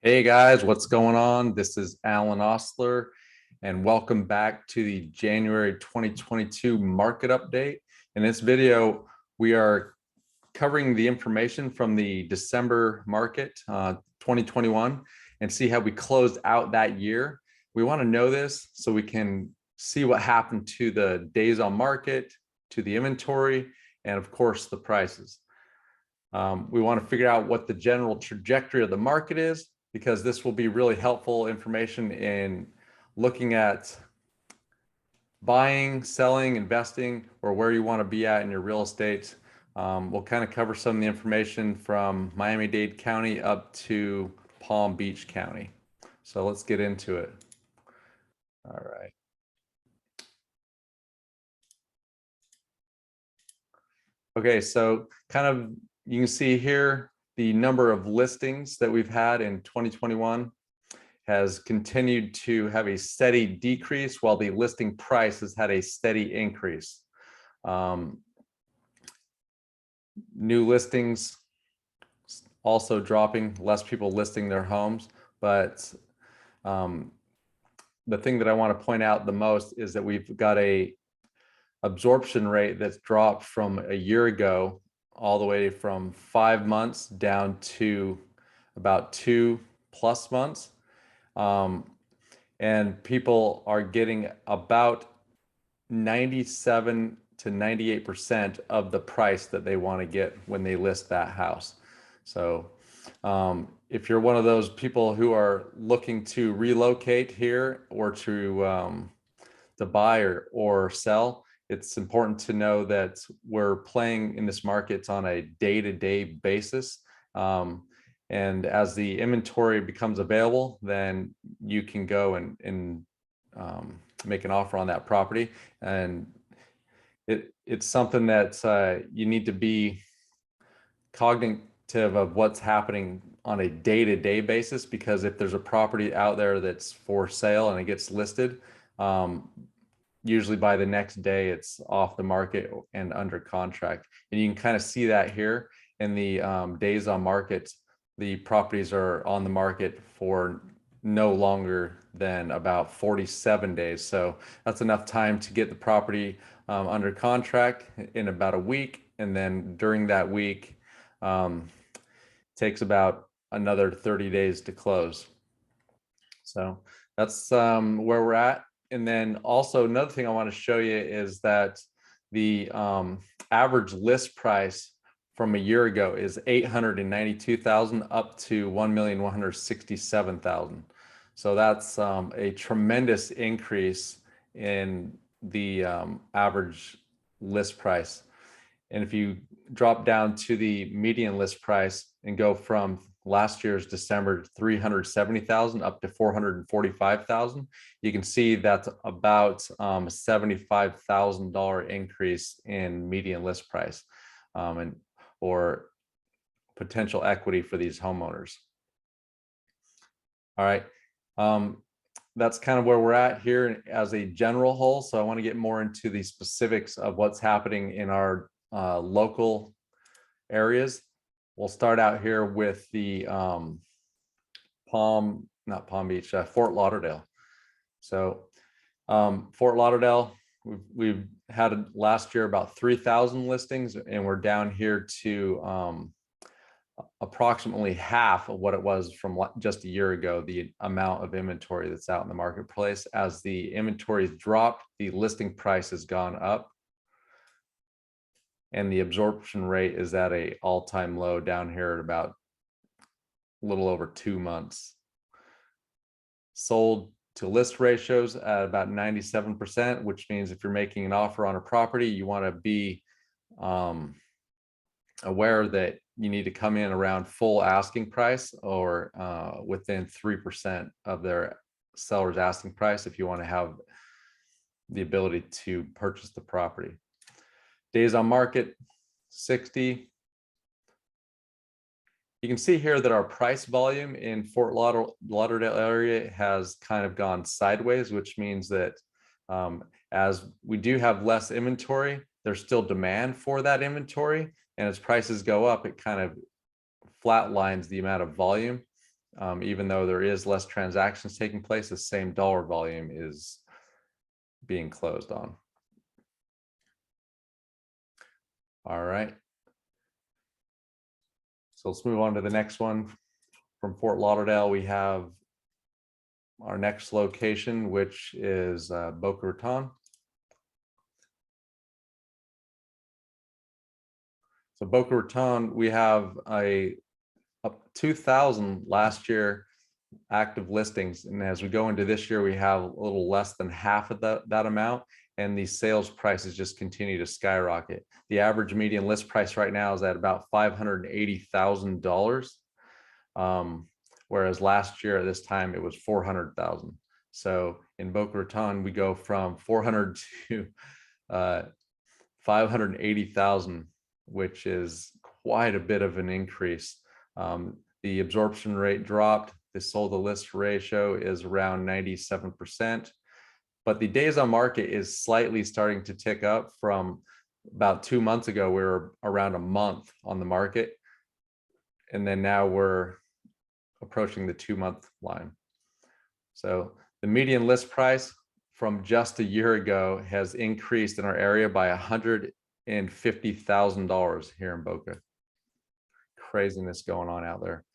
Hey guys, what's going on? This is Allan Ostler, and welcome back to the January 2022 market update. In this video, we are covering the information from the December market 2021 and see how we closed out that year. We want to know this so we can see what happened to the days on market, to the inventory, and of course the prices. We want to figure out what the general trajectory of the market is, because this will be really helpful information in looking at buying, selling, investing, or where you want to be at in your real estate. We'll kind of cover some of the information from Miami-Dade County up to Palm Beach County. So let's get into it. All right. Okay, so kind of you can see here the number of listings that we've had in 2021 has continued to have a steady decrease, while the listing price has had a steady increase. New listings also dropping, less people listing their homes. But the thing that I want to point out the most is that we've got a absorption rate that's dropped from a year ago all the way from 5 months down to about 2+ months. And people are getting about 97 to 98% of the price that they want to get when they list that house. So if you're one of those people who are looking to relocate here or to buy or sell, it's important to know that we're playing in this market on a day-to-day basis. And as the inventory becomes available, then you can go and make an offer on that property. And it's something that you need to be cognitive of what's happening on a day-to-day basis, because if there's a property out there that's for sale and it gets listed, usually by the next day it's off the market and under contract. And you can kind of see that here in the days on market. The properties are on the market for no longer than about 47 days. So that's enough time to get the property under contract in about a week. And then during that week, takes about another 30 days to close. So that's where we're at. And then also another thing I want to show you is that the average list price from a year ago is $892,000 up to $1,167,000. So that's a tremendous increase in the average list price. And if you drop down to the median list price and go from last year's December 370,000 up to 445,000, you can see that's about $75,000 increase in median list price, and or potential equity for these homeowners. All right, that's kind of where we're at here as a general whole. So I want to get more into the specifics of what's happening in our local areas. We'll start out here with the Fort Lauderdale. So Fort Lauderdale, we've had last year about 3,000 listings, and we're down here to approximately half of what it was from just a year ago, the amount of inventory that's out in the marketplace. As the inventory dropped, the listing price has gone up, and the absorption rate is at an all-time low down here at about a little over 2 months. Sold to list ratios at about 97%, which means if you're making an offer on a property, you want to be aware that you need to come in around full asking price or within 3% of their seller's asking price if you want to have the ability to purchase the property. Days on market, 60. You can see here that our price volume in Fort Lauderdale area has kind of gone sideways, which means that as we do have less inventory, there's still demand for that inventory. And as prices go up, it kind of flatlines the amount of volume. Even though there is less transactions taking place, the same dollar volume is being closed on. All right. So let's move on to the next one. From Fort Lauderdale, we have our next location, which is Boca Raton. So Boca Raton, we have up 2,000 last year active listings, and as we go into this year, we have a little less than half of that amount, and the sales prices just continue to skyrocket. The average median list price right now is at about $580,000, whereas last year at this time it was 400,000. So in Boca Raton, we go from 400 to 580,000, which is quite a bit of an increase. The absorption rate dropped. The sold to list ratio is around 97%, but the days on market is slightly starting to tick up. From about 2 months ago, we were around a month on the market, and then now we're approaching the 2-month line. So the median list price from just a year ago has increased in our area by $150,000 here in Boca. Craziness going on out there.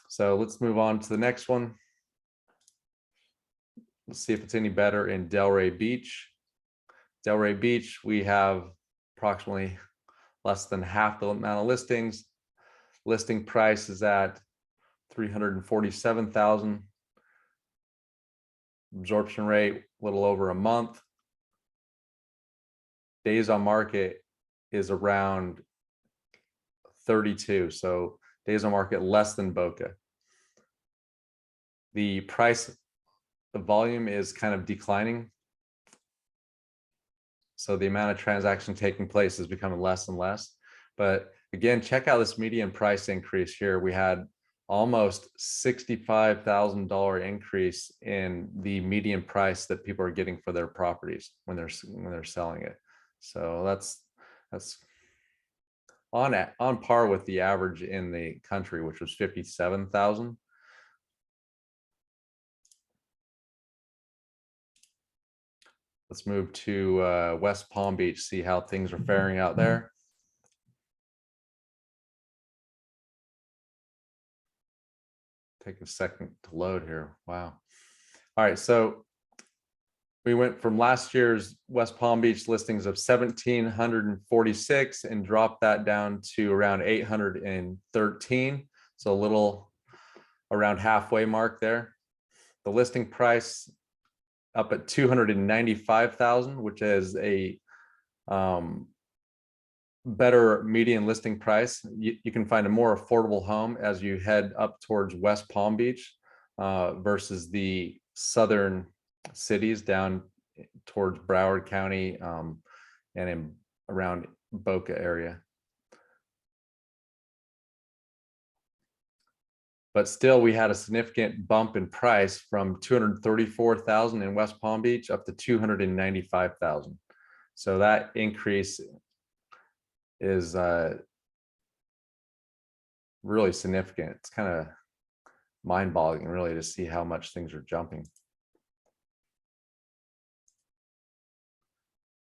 So let's move on to the next one. Let's see if it's any better in Delray Beach. Delray Beach, we have approximately less than half the amount of listings. Listing price is at $347,000. Absorption rate, a little over a month. Days on market is around 32. So days on market less than Boca. The price, the volume is kind of declining. So the amount of transaction taking place is becoming less and less. But again, check out this median price increase here. We had almost $65,000 increase in the median price that people are getting for their properties when they're selling it. So that's on par with the average in the country, which was 57,000. Let's move to West Palm Beach, see how things are faring out there. Take a second to load here. Wow. All right, so we went from last year's West Palm Beach listings of 1,746 and dropped that down to around 813. So a little around halfway mark there. The listing price up at 295,000, which is a better median listing price. You can find a more affordable home as you head up towards West Palm Beach versus the southern cities down towards Broward County and in around Boca area. But still, we had a significant bump in price from 234,000 in West Palm Beach up to 295,000. So that increase is really significant. It's kind of mind-boggling, really, to see how much things are jumping.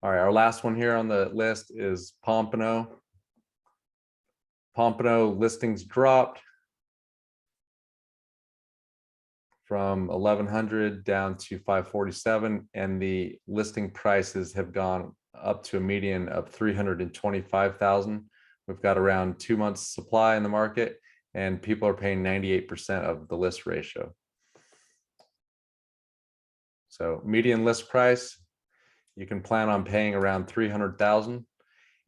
All right, our last one here on the list is Pompano. Pompano listings dropped from 1,100 down to 547, and the listing prices have gone up to a median of 325,000. We've got around 2 months supply in the market, and people are paying 98% of the list ratio. So median list price, you can plan on paying around 300,000.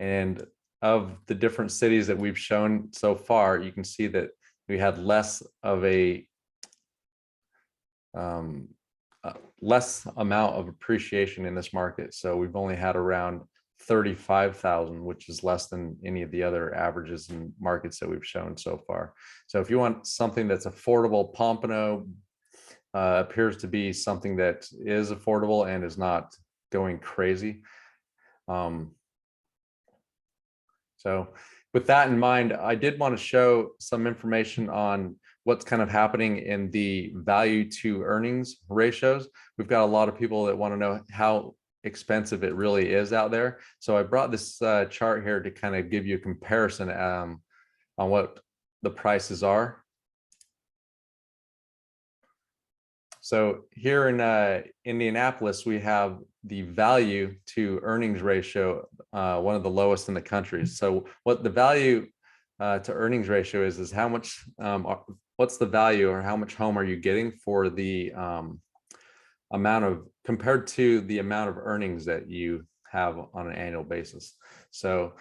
And of the different cities that we've shown so far, you can see that we had less of a less amount of appreciation in this market. So we've only had around 35,000, which is less than any of the other averages in markets that we've shown so far. So if you want something that's affordable, Pompano appears to be something that is affordable and is not going crazy. So with that in mind, I did want to show some information on what's kind of happening in the value to earnings ratios. We've got a lot of people that want to know how expensive it really is out there. So I brought this chart here to kind of give you a comparison on what the prices are. So here in Indianapolis, we have the value to earnings ratio, one of the lowest in the country. So what the value to earnings ratio is how much, what's the value or how much home are you getting for the amount of, compared to the amount of earnings that you have on an annual basis. So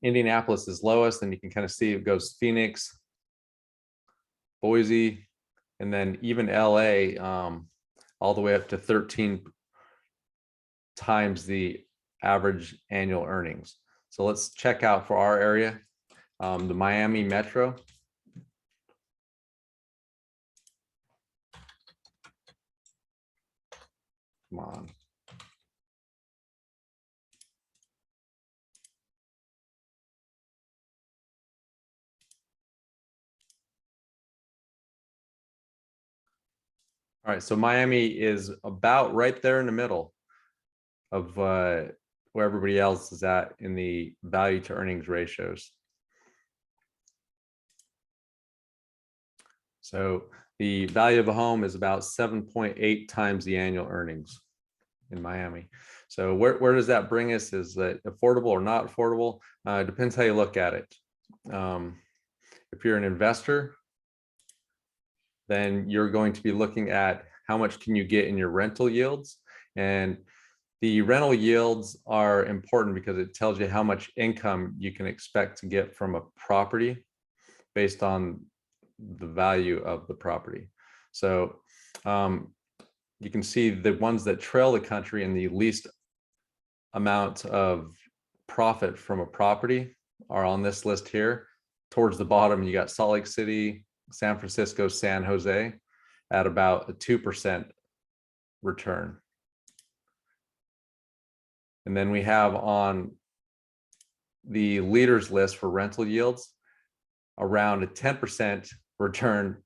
Indianapolis is lowest, and you can kind of see it goes Phoenix, Boise, and then even LA, all the way up to 13 times the average annual earnings. So let's check out for our area, the Miami Metro. Come on. All right, so Miami is about right there in the middle of where everybody else is at in the value to earnings ratios. So the value of a home is about 7.8 times the annual earnings in Miami. So where does that bring us? Is that affordable or not affordable? It depends how you look at it. If you're an investor, then you're going to be looking at how much can you get in your rental yields. And the rental yields are important because it tells you how much income you can expect to get from a property based on the value of the property. So you can see the ones that trail the country in the least amount of profit from a property are on this list here. Towards the bottom, you got Salt Lake City, San Francisco, San Jose at about a 2% return. And then we have on the leaders list for rental yields around a 10% return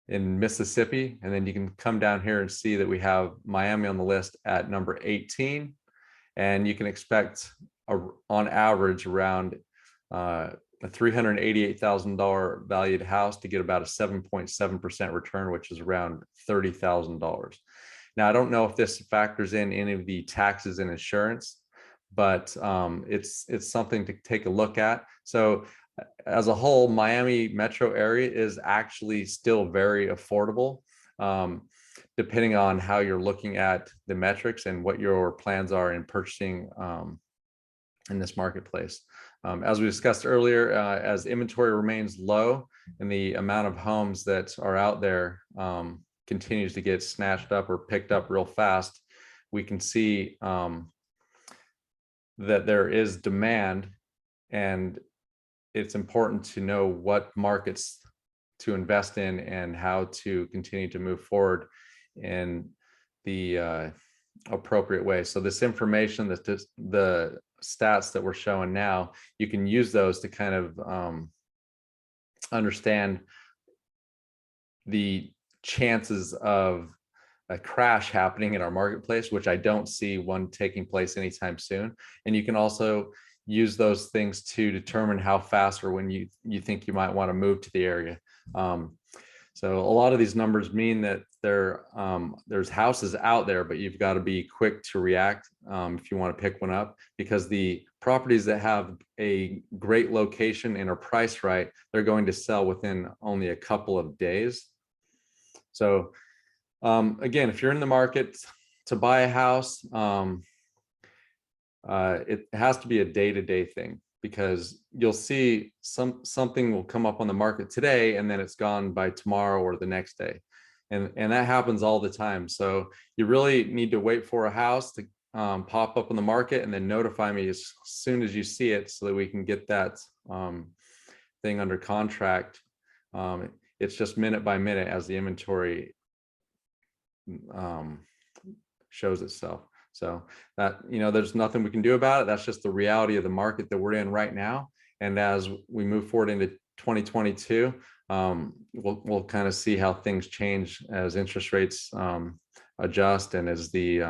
in Mississippi. And then you can come down here and see that we have Miami on the list at number 18. And you can expect on average around a $388,000 valued house to get about a 7.7% return, which is around $30,000. Now, I don't know if this factors in any of the taxes and insurance, but it's something to take a look at. So as a whole, Miami metro area is actually still very affordable, depending on how you're looking at the metrics and what your plans are in purchasing in this marketplace. As we discussed earlier, as inventory remains low and the amount of homes that are out there continues to get snatched up or picked up real fast, we can see that there is demand, and it's important to know what markets to invest in and how to continue to move forward in the appropriate way. So this information, that the stats that we're showing now, you can use those to kind of understand the chances of a crash happening in our marketplace, which I don't see one taking place anytime soon. And you can also use those things to determine how fast or when you think you might want to move to the area. So a lot of these numbers mean that there's houses out there, but you've got to be quick to react if you want to pick one up, because the properties that have a great location and are priced right, they're going to sell within only a couple of days. So again, if you're in the market to buy a house, it has to be a day-to-day thing, because you'll see something will come up on the market today and then it's gone by tomorrow or the next day. And that happens all the time. So you really need to wait for a house to pop up on the market and then notify me as soon as you see it, so that we can get that thing under contract. It's just minute by minute as the inventory shows itself. So that, there's nothing we can do about it. That's just the reality of the market that we're in right now. And as we move forward into 2022, we'll kind of see how things change as interest rates adjust, and as the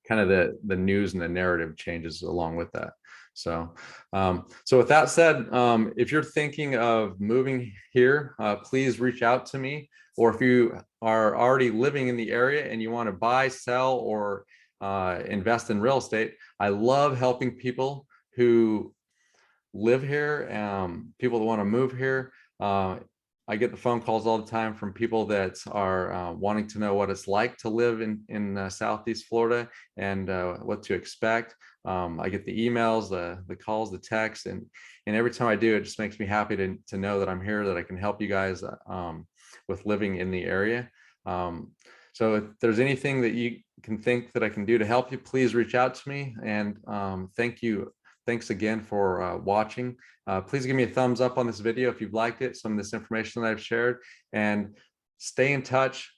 kind of the news and the narrative changes along with that. So, so with that said, if you're thinking of moving here, please reach out to me. Or if you are already living in the area and you want to buy, sell, or invest in real estate, I love helping people who live here, people that want to move here. I get the phone calls all the time from people that are wanting to know what it's like to live in Southeast Florida, and what to expect. I get the emails, the calls, the texts, and every time I do, it just makes me happy to know that I'm here, that I can help you guys with living in the area. So if there's anything that you can think that I can do to help you, please reach out to me. And thank you. Thanks again for watching. Please give me a thumbs up on this video if you've liked it, some of this information that I've shared, and stay in touch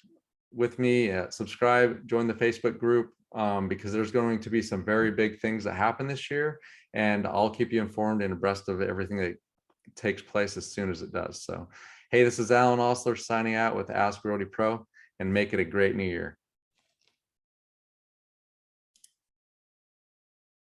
with me. Subscribe, join the Facebook group, because there's going to be some very big things that happen this year, and I'll keep you informed and abreast of everything that takes place as soon as it does. So, hey, this is Allan Ostler signing out with Ask Realty Pro, and make it a great new year.